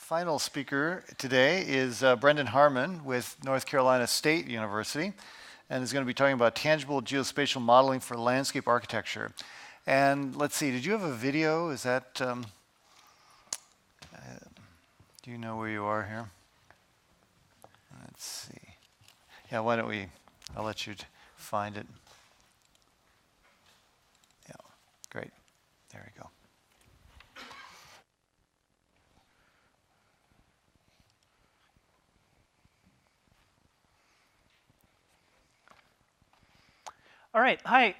final speaker today is Brendan Harmon with North Carolina State University, and is going to be talking about tangible geospatial modeling for landscape architecture. And let's see, did you have a video? Is that, do you know where you are here? Let's see. Yeah, why don't we, I'll let you find it. Yeah, great. There we go. All right, hi.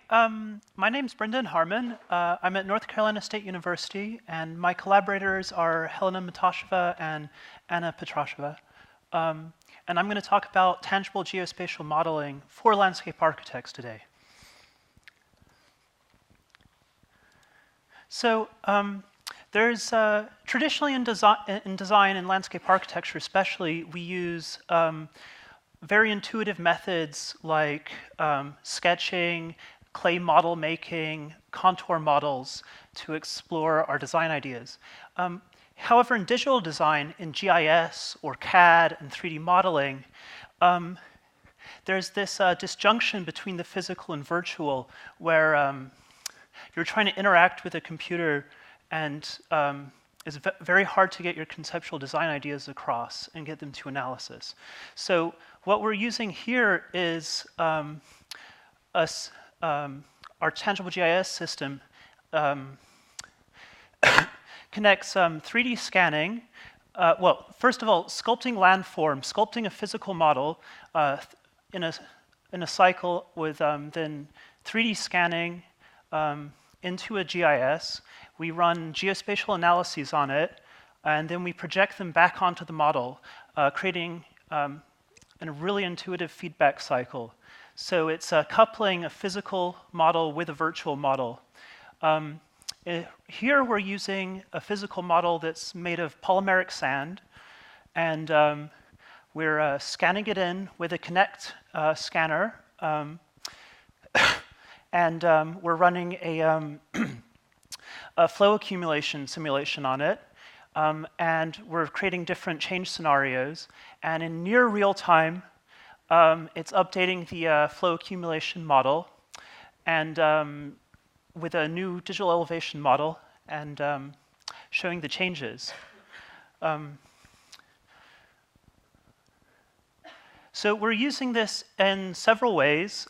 My name's Brendan Harmon. I'm at North Carolina State University, and my collaborators are Helena Mitasova and Anna Petrasova. And I'm going to talk about tangible geospatial modeling for landscape architects today. So there's traditionally in design and landscape architecture especially, we use very intuitive methods like sketching, clay model making, contour models to explore our design ideas. However, in digital design, in GIS or CAD and 3D modeling, there's this disjunction between the physical and virtual where you're trying to interact with a computer and it's very hard to get your conceptual design ideas across and get them to analysis. So what we're using here is our tangible GIS system connects 3D scanning. Well, first of all, sculpting landform, sculpting a physical model in a cycle with then 3D scanning into a GIS. We run geospatial analyses on it, and then we project them back onto the model, creating a really intuitive feedback cycle. So it's coupling a physical model with a virtual model. Here we're using a physical model that's made of polymeric sand, and we're scanning it in with a Connect scanner, and we're running a flow accumulation simulation on it, and we're creating different change scenarios. And in near real time, it's updating the flow accumulation model and with a new digital elevation model and showing the changes. So we're using this in several ways.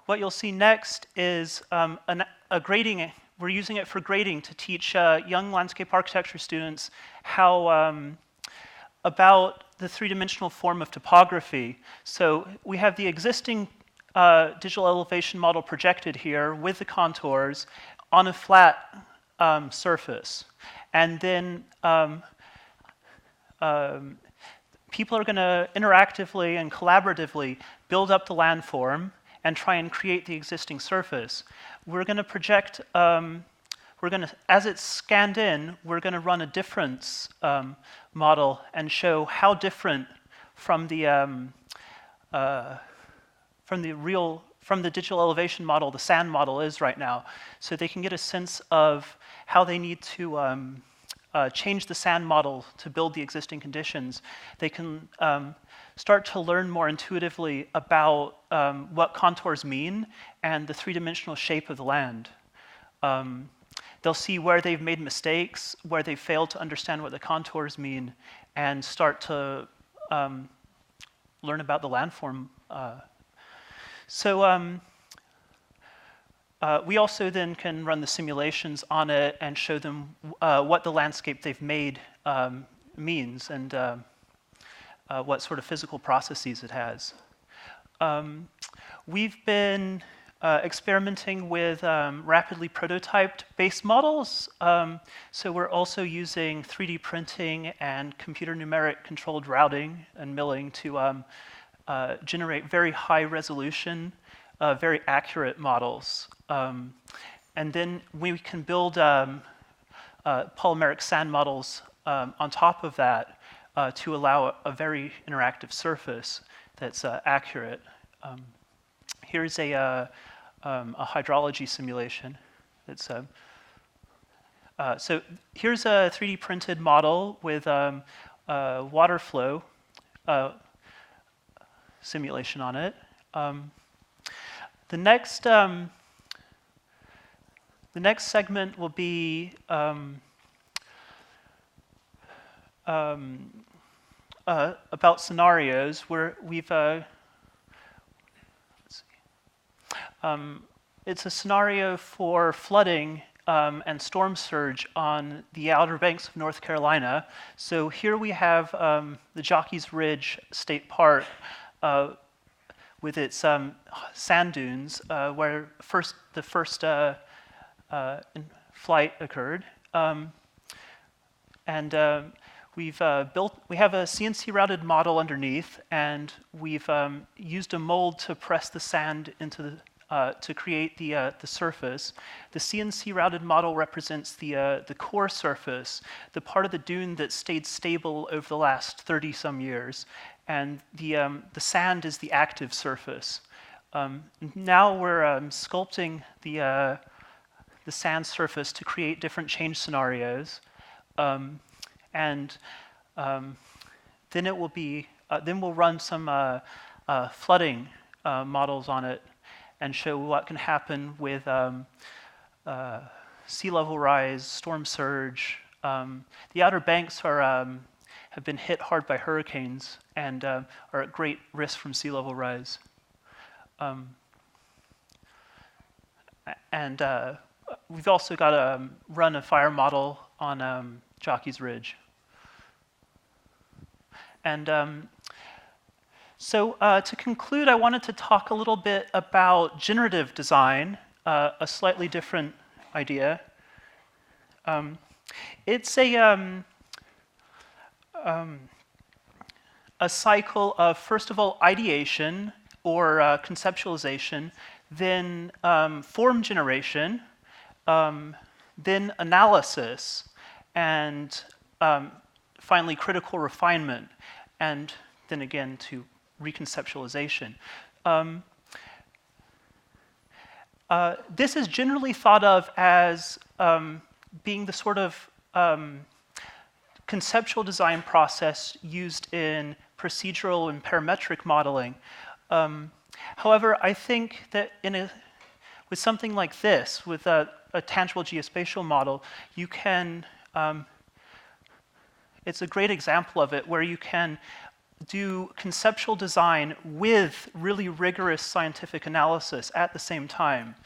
What you'll see next is a grading. We're using it for grading to teach young landscape architecture students how about the three-dimensional form of topography. So we have the existing digital elevation model projected here with the contours on a flat surface. And then people are going to interactively and collaboratively build up the landform and try and create the existing surface. We're going to project, as it's scanned in, we're going to run a difference model and show how different from the digital elevation model, the sand model is right now. So they can get a sense of how they need to change the sand model to build the existing conditions. They can start to learn more intuitively about what contours mean and the three-dimensional shape of the land. They'll see where they've made mistakes, where they've failed to understand what the contours mean, and start to learn about the landform. We also then can run the simulations on it and show them what the landscape they've made means and what sort of physical processes it has. We've been experimenting with rapidly prototyped base models. So we're also using 3D printing and computer numeric controlled routing and milling to generate very high resolution, very accurate models. And then we can build polymeric sand models on top of that to allow a very interactive surface that's accurate. Here's a hydrology simulation. It's So here's a 3D printed model with water flow simulation on it. The next segment will be about scenarios where we've. It's a scenario for flooding and storm surge on the Outer Banks of North Carolina. So here we have the Jockey's Ridge State Park with its sand dunes where the first flight occurred. We have a CNC routed model underneath, and we've used a mold to press the sand into to create the surface. The CNC routed model represents the core surface, the part of the dune that stayed stable over the last 30-some years, and the sand is the active surface. Now we're sculpting the sand surface to create different change scenarios, and then it will be then we'll run some flooding models on it and show what can happen with sea level rise, storm surge. The Outer Banks have been hit hard by hurricanes and are at great risk from sea level rise. We've also got to run a fire model on Jockey's Ridge. And so to conclude, I wanted to talk a little bit about generative design, a slightly different idea. It's a cycle of, first of all, ideation or conceptualization, then form generation, then analysis, and finally critical refinement, and then again to reconceptualization. This is generally thought of as being the sort of conceptual design process used in procedural and parametric modeling. However, I think that with something like this, with a tangible geospatial model, you can, it's a great example of it, where you can do conceptual design with really rigorous scientific analysis at the same time.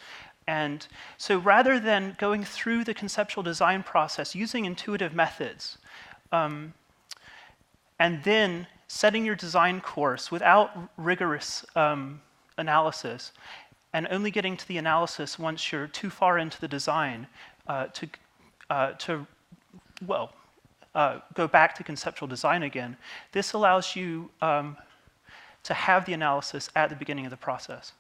And so rather than going through the conceptual design process using intuitive methods, and then setting your design course without rigorous analysis, and only getting to the analysis once you're too far into the design to go back to conceptual design again. This allows you to have the analysis at the beginning of the process.